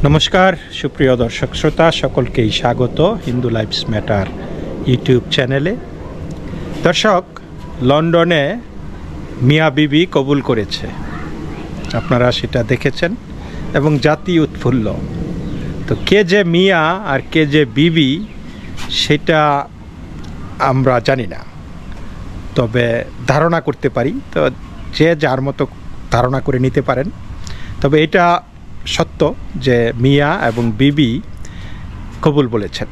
নমস্কার সুপ্রিয় দর্শক শ্রোতা সকলকেই স্বাগত হিন্দু লাইভস ম্যাটার ইউটিউব চ্যানেলে। দর্শক, লন্ডনে মিয়া বিবি কবুল করেছে, আপনারা সেটা দেখেছেন এবং জাতি উৎফুল্ল। তো কে যে মিয়া আর কে যে বিবি সেটা আমরা জানি না, তবে ধারণা করতে পারি। তো যে যার মতো ধারণা করে নিতে পারেন, তবে এটা সত্য যে মিয়া এবং বিবি কবুল বলেছেন,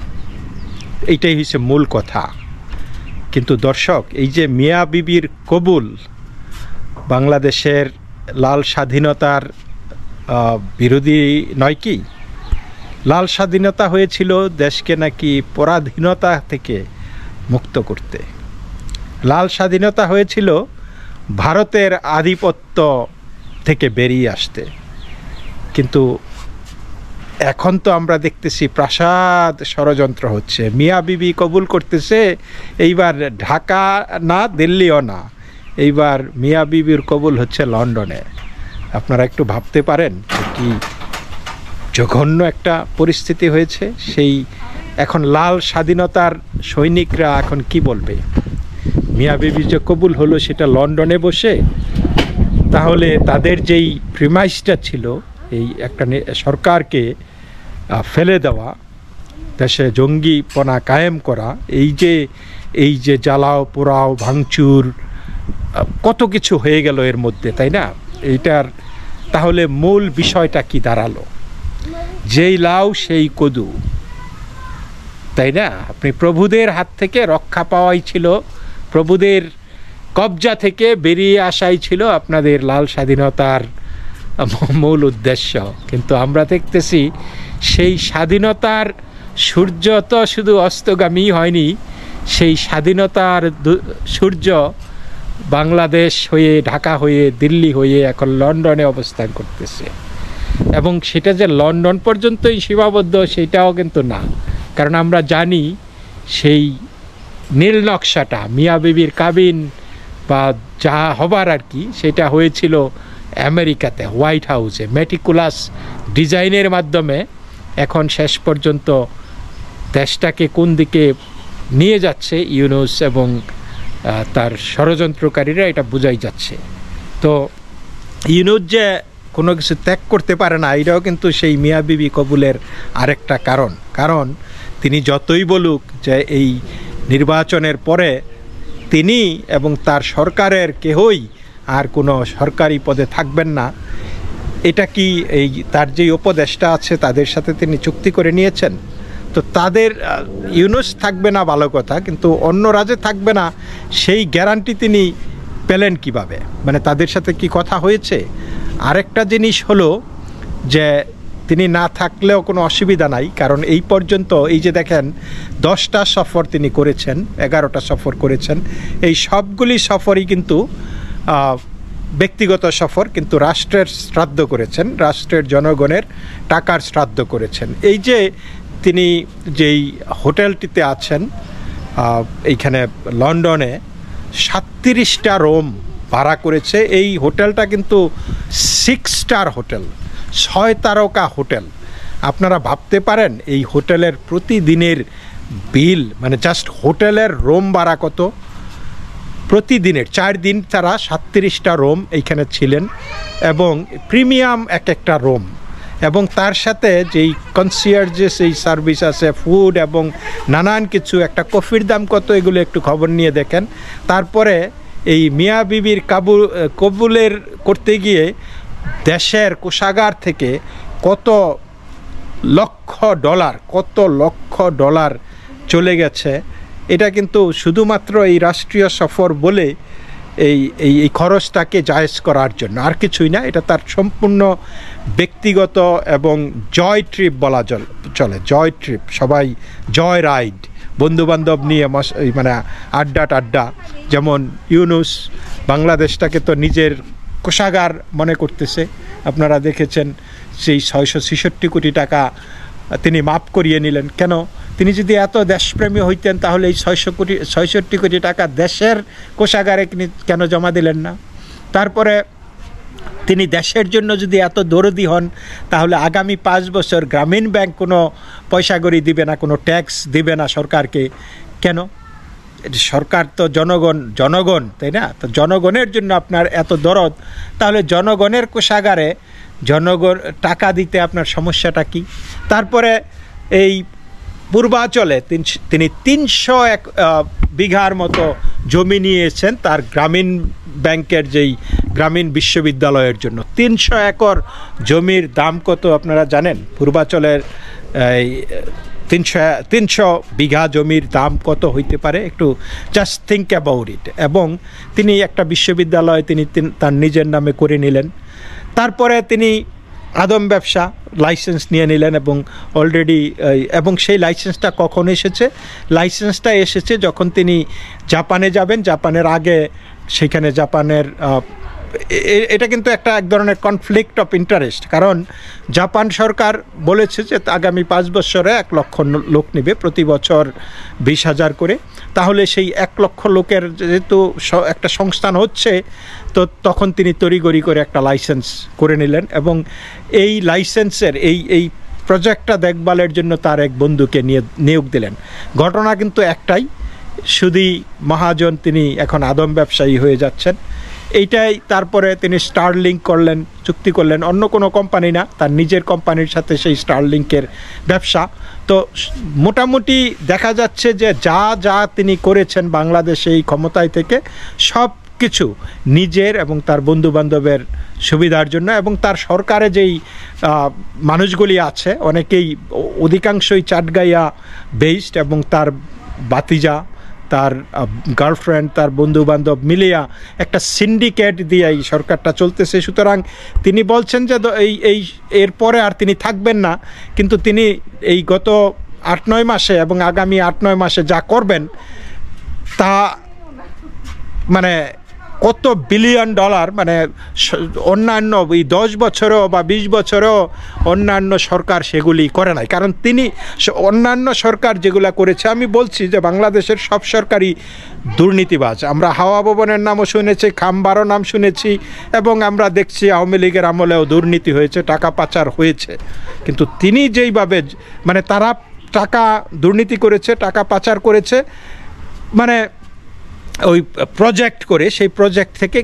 এইটাই হচ্ছে মূল কথা। কিন্তু দর্শক, এই যে মিয়া বিবির কবুল বাংলাদেশের লাল স্বাধীনতার বিরোধী নয় কি? লাল স্বাধীনতা হয়েছিল দেশকে নাকি পরাধীনতা থেকে মুক্ত করতে। লাল স্বাধীনতা হয়েছিল ভারতের আধিপত্য থেকে বেরিয়ে আসতে। কিন্তু এখন তো আমরা দেখতেছি প্রাসাদ ষড়যন্ত্র হচ্ছে। মিয়া বিবি কবুল করতেছে, এইবার ঢাকা না, দিল্লিও না, এইবার মিয়া বিবির কবুল হচ্ছে লন্ডনে। আপনারা একটু ভাবতে পারেন কি জঘন্য একটা পরিস্থিতি হয়েছে। সেই এখন লাল স্বাধীনতার সৈনিকরা এখন কি বলবে? মিয়া বিবি যে কবুল হলো সেটা লন্ডনে বসে, তাহলে তাদের যেই প্রিমাইসটা ছিল এই একটা সরকারকে ফেলে দেওয়া, দেশে জঙ্গিপনা কায়েম করা, এই যে জ্বালাও পোড়াও ভাঙচুর কত কিছু হয়ে গেল এর মধ্যে, তাই না? এইটার তাহলে মূল বিষয়টা কি দাঁড়ালো? যেই লাউ সেই কদু, তাই না? আপনি প্রভুদের হাত থেকে রক্ষা পাওয়াই ছিল, প্রভুদের কবজা থেকে বেরিয়ে আসাই ছিল আপনাদের লাল স্বাধীনতার মূল উদ্দেশ্য। কিন্তু আমরা দেখতেছি সেই স্বাধীনতার সূর্য তো শুধু অস্তগামী হয়নি, সেই স্বাধীনতার সূর্য বাংলাদেশ হয়ে, ঢাকা হয়ে, দিল্লি হয়ে এখন লন্ডনে অবস্থান করতেছে। এবং সেটা যে লন্ডন পর্যন্তই সীমাবদ্ধ সেটাও কিন্তু না, কারণ আমরা জানি সেই নীল নকশাটা মিয়া বিবির কাবিন বা যা হবার আর কি, সেটা হয়েছিল আমেরিকাতে, হোয়াইট হাউসে, মেটিকুলাস ডিজাইনের মাধ্যমে। এখন শেষ পর্যন্ত দেশটাকে কোন দিকে নিয়ে যাচ্ছে ইউনুস এবং তার ষড়যন্ত্রকারীরা, এটা বোঝাই যাচ্ছে। তো ইউনুস যে কোনো কিছু ত্যাগ করতে পারে না, এটাও কিন্তু সেই মিয়া বিবি কবুলের আরেকটা কারণ তিনি যতই বলুক যে এই নির্বাচনের পরে তিনি এবং তার সরকারের কেহই আর কোনো সরকারি পদে থাকবেন না। এটা কি এই তার যে উপদেষ্টা আছে তাদের সাথে তিনি চুক্তি করে নিয়েছেন? তো তাদের ইউনুস থাকবে না ভালো কথা, কিন্তু অন্য রাজ্যে থাকবে না সেই গ্যারান্টি তিনি পেলেন কিভাবে? মানে তাদের সাথে কি কথা হয়েছে? আরেকটা জিনিস হলো যে তিনি না থাকলেও কোনো অসুবিধা নাই, কারণ এই পর্যন্ত এই যে দেখেন 10টা সফর তিনি করেছেন, 11টা সফর করেছেন। এই সবগুলি সফরই কিন্তু ব্যক্তিগত সফর, কিন্তু রাষ্ট্রের শ্রাদ্ধ করেছেন, রাষ্ট্রের জনগণের টাকার শ্রাদ্ধ করেছেন। এই যে তিনি যেই হোটেলটিতে আছেন এইখানে লন্ডনে 37টা রুম ভাড়া করেছে। এই হোটেলটা কিন্তু 6 স্টার হোটেল, 6 তারকা হোটেল। আপনারা ভাবতে পারেন এই হোটেলের প্রতিদিনের বিল, মানে জাস্ট হোটেলের রুম ভাড়া কত? প্রতিদিনের 4 দিন তারা 37টা রুম এইখানে ছিলেন, এবং প্রিমিয়াম একটা রুম, এবং তার সাথে যেই কনসিয়ার্জেস এই সার্ভিস আছে, ফুড এবং নানান কিছু। একটা কফির দাম কত এগুলো একটু খবর নিয়ে দেখেন। তারপরে এই মিয়া বিবির কবুলের করতে গিয়ে দেশের কোষাগার থেকে কত লক্ষ ডলার চলে গেছে। এটা কিন্তু শুধুমাত্র এই রাষ্ট্রীয় সফর বলে এই খরচটাকে জায়েজ করার জন্য, আর কিছুই না। এটা তার সম্পূর্ণ ব্যক্তিগত এবং জয় ট্রিপ বলা চলে, জয় ট্রিপ। সবাই জয় রাইড, বন্ধুবান্ধব নিয়ে মানে আড্ডা। যেমন ইউনুস বাংলাদেশটাকে তো নিজের কোষাগার মনে করতেছে। আপনারা দেখেছেন সেই 666 কোটি টাকা তিনি মাফ করিয়ে নিলেন। কেন? তিনি যদি এত দেশপ্রেমী হইতেন তাহলে এই 66 কোটি টাকা দেশের কোষাগারে কেন জমা দিলেন না? তারপরে তিনি দেশের জন্য যদি এত দরদি হন, তাহলে আগামী 5 বছর গ্রামীণ ব্যাংক কোনো পয়সা কড়ি দিবে না, কোনো ট্যাক্স দিবে না সরকারকে। কেন? সরকার তো জনগণ, তাই না? তো জনগণের জন্য আপনার এত দরদ, তাহলে জনগণের কোষাগারে জনগণ টাকা দিতে আপনার সমস্যাটা কি? তারপরে এই পূর্বাঞ্চলে তিনি 301 বিঘার মতো জমি নিয়েছেন তার গ্রামীণ ব্যাংকের যেই গ্রামীণ বিশ্ববিদ্যালয়ের জন্য। 300 একর জমির দাম কত আপনারা জানেন? পূর্বাঞ্চলের 300 বিঘা জমির দাম কত হইতে পারে? একটু জাস্ট থিঙ্ক অ্যাবাউট ইট। এবং তিনি একটা বিশ্ববিদ্যালয় তিনি তার নিজের নামে করে নিলেন। তারপরে তিনি আদম ব্যবসা লাইসেন্স নিয়ে নিলেন এবং অলরেডি এবং সেই লাইসেন্সটা কখন এসেছে? লাইসেন্সটা এসেছে যখন তিনি জাপানে যাবেন। জাপানের আগে সেখানে জাপানের এটা কিন্তু এক ধরনের কনফ্লিক্ট অফ ইন্টারেস্ট, কারণ জাপান সরকার বলেছে যে আগামী 5 বছরে 1 লক্ষ লোক নেবে, প্রতি বছর 20,000 করে। তাহলে সেই 1 লক্ষ লোকের যেহেতু একটা সংস্থান হচ্ছে, তো তখন তিনি তড়িঘড়ি করে একটা লাইসেন্স করে নিলেন এবং এই লাইসেন্সের এই প্রজেক্টটা দেখভালের জন্য তার এক বন্ধুকে নিয়োগ দিলেন। ঘটনা কিন্তু একটাই, শুধুই মহাজন তিনি এখন আদম ব্যবসায়ী হয়ে যাচ্ছেন। এইটাই। তারপরে তিনি স্টারলিংক চুক্তি করলেন, অন্য কোনো কোম্পানি না, তার নিজের কোম্পানির সাথে সেই স্টারলিংকের ব্যবসা। তো মোটামুটি দেখা যাচ্ছে যে যা তিনি করেছেন বাংলাদেশে এই ক্ষমতায় থেকে, সব কিছু নিজের এবং তার বন্ধুবান্ধবের সুবিধার জন্য। এবং তার সরকারে যেই মানুষগুলি আছে অনেকেই অধিকাংশই চাটগাইয়া বেসড, এবং তার বাতিজা, তার গার্লফ্রেন্ড, তার বন্ধুবান্ধব মিলিয়া একটা সিন্ডিকেট দিয়ে এই সরকারটা চলতেছে। সুতরাং তিনি বলছেন যে এরপরে আর তিনি থাকবেন না, কিন্তু তিনি এই গত 8-9 মাসে এবং আগামী 8-9 মাসে যা করবেন তা মানে কত বিলিয়ন ডলার, মানে অন্যান্য এই 10 বছরেও বা 20 বছরেও অন্যান্য সরকার সেগুলি করে নাই। কারণ তিনি অন্যান্য সরকার যেগুলো করেছে, আমি বলছি যে বাংলাদেশের সব সরকারই দুর্নীতিবাজ। আমরা হাওয়া ভবনের নামও শুনেছি, খাম্বারও নাম শুনেছি, এবং আমরা দেখছি আওয়ামী লীগের আমলেও দুর্নীতি হয়েছে, টাকা পাচার হয়েছে। কিন্তু তিনি যেইভাবে মানে তারা টাকা দুর্নীতি করেছে, টাকা পাচার করেছে, মানে ওই প্রজেক্ট করে সেই প্রজেক্ট থেকে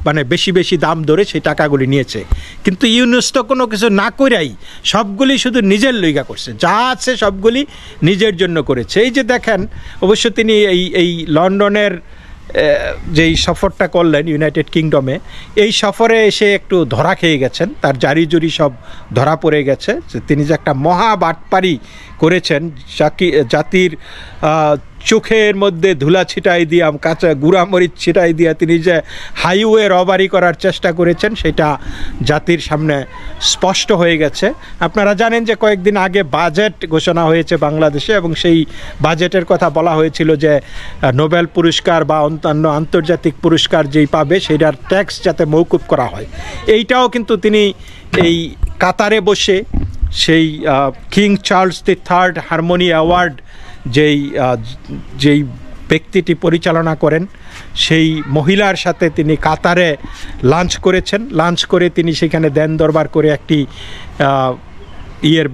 মানে বেশি দাম ধরে সেই টাকাগুলি নিয়েছে। কিন্তু ইউনুস তো কোনো কিছু না করেই সবগুলি শুধু নিজের লইগা করছে, যা আছে সবগুলি নিজের জন্য করেছে। এই যে দেখেন, অবশ্য তিনি এই লন্ডনের যেই সফরটা করলেন ইউনাইটেড কিংডমে, এই সফরে এসে একটু ধরা খেয়ে গেছেন, তার জারি সব ধরা পড়ে গেছে যে তিনি যে একটা মহা বাটপারি করেছেন, জাতির চোখের মধ্যে ধুলা ছিটাই দিয়া, কাঁচা গুঁড়ামরিচ ছিটাই দিয়া তিনি যে হাইওয়ে রবারি করার চেষ্টা করেছেন, সেটা জাতির সামনে স্পষ্ট হয়ে গেছে। আপনারা জানেন যে কয়েকদিন আগে বাজেট ঘোষণা হয়েছে বাংলাদেশে, এবং সেই বাজেটের কথা বলা হয়েছিল যে নোবেল পুরস্কার বা অন্যান্য আন্তর্জাতিক পুরস্কার যেই পাবে সেটার ট্যাক্স যাতে মৌকুব করা হয়। এইটাও কিন্তু তিনি এই কাতারে বসে সেই king Charles III harmony award যেই ব্যক্তিটি পরিচালনা করেন, সেই মহিলার সাথে তিনি কাতারে লাঞ্চ করেছেন। লাঞ্চ করে তিনি সেখানে দেন দরবার করে একটি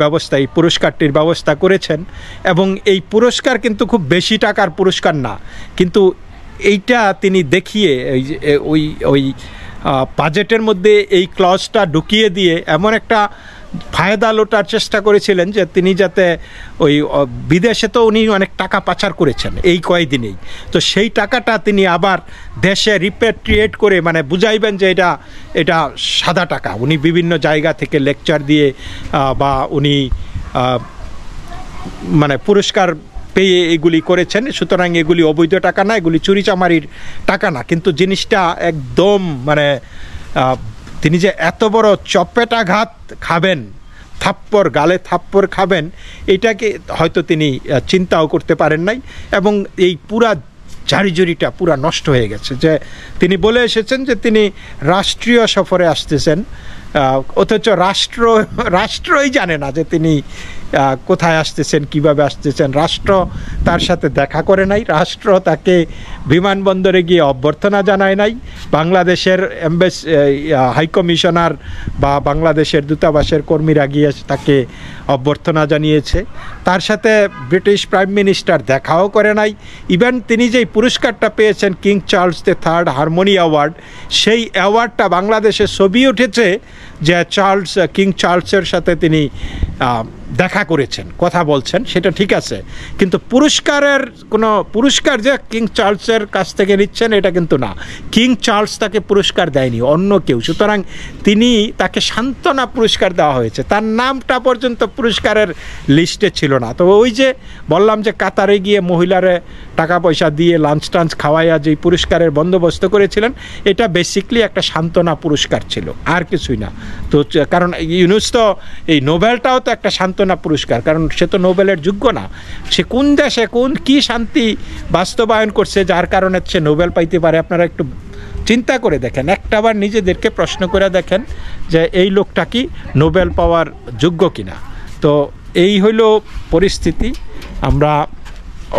ব্যবস্থা, এই পুরস্কারটির ব্যবস্থা করেছেন। এবং এই পুরস্কার কিন্তু খুব বেশি টাকার পুরস্কার না, কিন্তু এইটা তিনি দেখিয়ে ওই বাজেটের মধ্যে এই ক্লজটা ঢুকিয়ে দিয়ে এমন একটা ফায়দা লোটার চেষ্টা করেছিলেন যে তিনি যাতে ওই বিদেশে তো উনি অনেক টাকা পাচার করেছেন এই কয়েকদিনেই, তো সেই টাকাটা তিনি আবার দেশে রিপেট্রিয়েট করে মানে বুঝাইবেন যে এটা সাদা টাকা। উনি বিভিন্ন জায়গা থেকে লেকচার দিয়ে বা উনি মানে পুরস্কার পেয়ে এগুলি করেছেন, সুতরাং এগুলি অবৈধ টাকা না, এগুলি চুরিচামারির টাকা না। কিন্তু জিনিসটা একদম মানে তিনি যে এত বড় চপেটাঘাত খাবেন, গালে থাপ্পড় খাবেন, এটাকে হয়তো তিনি চিন্তাও করতে পারেন নাই। এবং এই পুরা ঝাড়িঝুড়িটা পুরা নষ্ট হয়ে গেছে। যে তিনি বলে এসেছেন যে তিনি রাষ্ট্রীয় সফরে আসতেছেন, অথচ রাষ্ট্রই জানে না যে তিনি কোথায় আসতেছেন, কিভাবে আসতেছেন। রাষ্ট্র তার সাথে দেখা করে নাই, রাষ্ট্র তাকে বিমানবন্দরে গিয়ে অভ্যর্থনা জানায় নাই, বাংলাদেশের হাইকমিশনার বা বাংলাদেশের দূতাবাসের কর্মীরা গিয়ে তাকে অভ্যর্থনা জানিয়েছে, তার সাথে ব্রিটিশ প্রাইম মিনিস্টার দেখাও করে নাই। ইভেন তিনি যেই পুরস্কারটা পেয়েছেন king Charles III harmony award, সেই অ্যাওয়ার্ডটা বাংলাদেশে ছবি উঠেছে যে কিং চার্লসের সাথে তিনি দেখা করেছেন, কথা বলছেন, সেটা ঠিক আছে, কিন্তু পুরস্কার যে কিং চার্লসের কাছ থেকে নিচ্ছেন এটা কিন্তু না। কিং চার্লস তাকে পুরস্কার দেয়নি, অন্য কেউ। সুতরাং তাকে সান্ত্বনা পুরস্কার দেওয়া হয়েছে, তার নামটা পর্যন্ত পুরস্কারের লিস্টে ছিল না। তো ওই যে বললাম যে কাতারে গিয়ে মহিলারে টাকা পয়সা দিয়ে লাঞ্চ টাঞ্চ খাওয়াইয়া যেই পুরস্কারের বন্দোবস্ত করেছিলেন, এটা বেসিকলি একটা সান্ত্বনা পুরস্কার ছিল, আর কিছুই না। তো কারণ ইউনুস তো এই নোবেলটাও তো একটা সান্ত্বনা পুরস্কার, কারণ সে তো নোবেলের যোগ্য না। সে কোন দেশে কি শান্তি বাস্তবায়ন করছে যার কারণে সে নোবেল পাইতে পারে? আপনারা একটু চিন্তা করে দেখেন, একটাবার নিজেদেরকে প্রশ্ন করে দেখেন যে এই লোকটা কি নোবেল পাওয়ার যোগ্য কিনা। তো এই হইল পরিস্থিতি। আমরা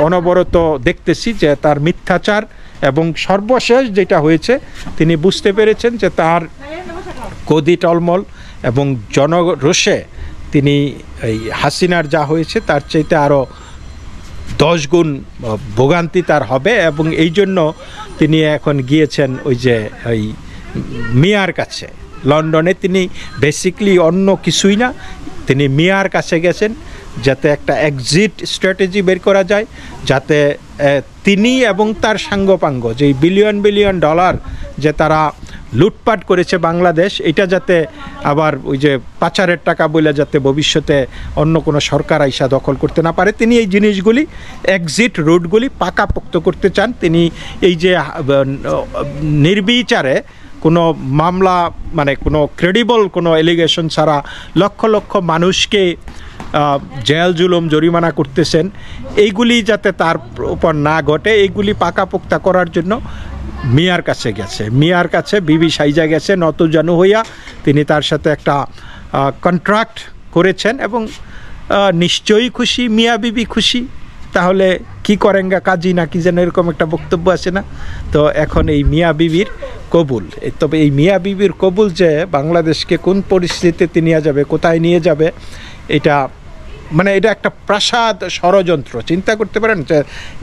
অনবরত দেখতেছি যে তার মিথ্যাচার, এবং সর্বশেষ যেটা হয়েছে তিনি বুঝতে পেরেছেন যে তার গদি টলমল এবং জনরোষে তিনি এই হাসিনার যা হয়েছে তার চাইতে আরও 10 গুণ ভোগান্তি তার হবে, এবং এই জন্য তিনি এখন গিয়েছেন ওই যে ওই মিয়ার কাছে লন্ডনে। তিনি বেসিকলি অন্য কিছুই না, তিনি মিয়ার কাছে গেছেন যাতে একটা এক্সিট স্ট্র্যাটেজি বের করা যায়, যাতে তিনি এবং তার সাঙ্গপাঙ্গ যেই বিলিয়ন ডলার যে তারা লুটপাট করেছে বাংলাদেশ, এটা যাতে আবার ওই যে পাচারের টাকা বলে যাতে ভবিষ্যতে অন্য কোনো সরকার আইসা দখল করতে না পারে, তিনি এই জিনিসগুলি এক্সিট রুটগুলি পাকাপোক্ত করতে চান। তিনি এই যে নির্বিচারে কোনো মামলা, মানে কোনো ক্রেডিবল কোনো এলিগেশন ছাড়া লক্ষ লক্ষ মানুষকে জেল জুলুম জরিমানা করতেছেন, এইগুলি যাতে তার উপর না ঘটে, এইগুলি পাকাপোক্তা করার জন্য মিয়ার কাছে গেছে। মিয়ার কাছে বিবি সাইজা গেছে নতজানু হইয়া, তিনি তার সাথে একটা কন্ট্রাক্ট করেছেন, এবং নিশ্চয়ই খুশি, মিয়া বিবি খুশি। তাহলে কি করেঙ্গা কাজী না কি যেন এরকম একটা বক্তব্য আছে না? তো এখন এই মিয়া বিবির কবুল, তবে এই মিয়া বিবির কবুল যে বাংলাদেশকে কোন পরিস্থিতিতে নিয়ে যাবে, কোথায় নিয়ে যাবে, এটা এটা একটা প্রাসাদ ষড়যন্ত্র। চিন্তা করতে পারেন যে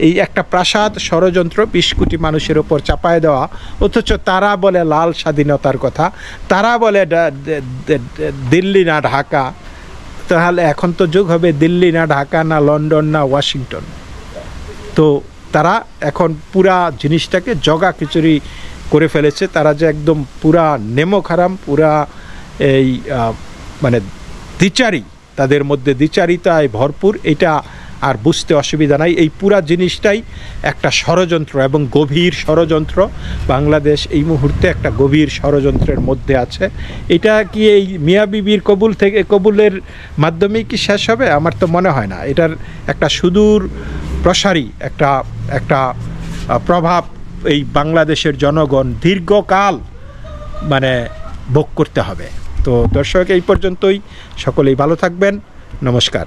এই একটা প্রাসাদ ষড়যন্ত্র 20 কোটি মানুষের ওপর চাপায় দেওয়া, অথচ তারা বলে লাল স্বাধীনতার কথা, তারা বলে দিল্লি না ঢাকা। তাহলে এখন তো যুগ হবে দিল্লি না ঢাকা, না লন্ডন, না ওয়াশিংটন। তো তারা এখন পুরা জিনিসটাকে জগা খিচুড়ি করে ফেলেছে। তারা যে একদম পুরা নেমক হারাম, পুরা এই দ্বিচারী, তাদের মধ্যে দ্বিচারিতায় ভরপুর, এটা আর বুঝতে অসুবিধা নাই। এই পুরা জিনিসটাই একটা ষড়যন্ত্র, এবং গভীর ষড়যন্ত্র। বাংলাদেশ এই মুহূর্তে একটা গভীর ষড়যন্ত্রের মধ্যে আছে। এটা কি এই মিয়া বিবির কবুলের মাধ্যমেই কি শেষ হবে? আমার তো মনে হয় না। এটার একটা সুদূর প্রসারী একটা প্রভাব এই বাংলাদেশের জনগণ দীর্ঘকাল ভোগ করতে হবে। তো দর্শক, এই পর্যন্তই। সকলেই ভালো থাকবেন। নমস্কার।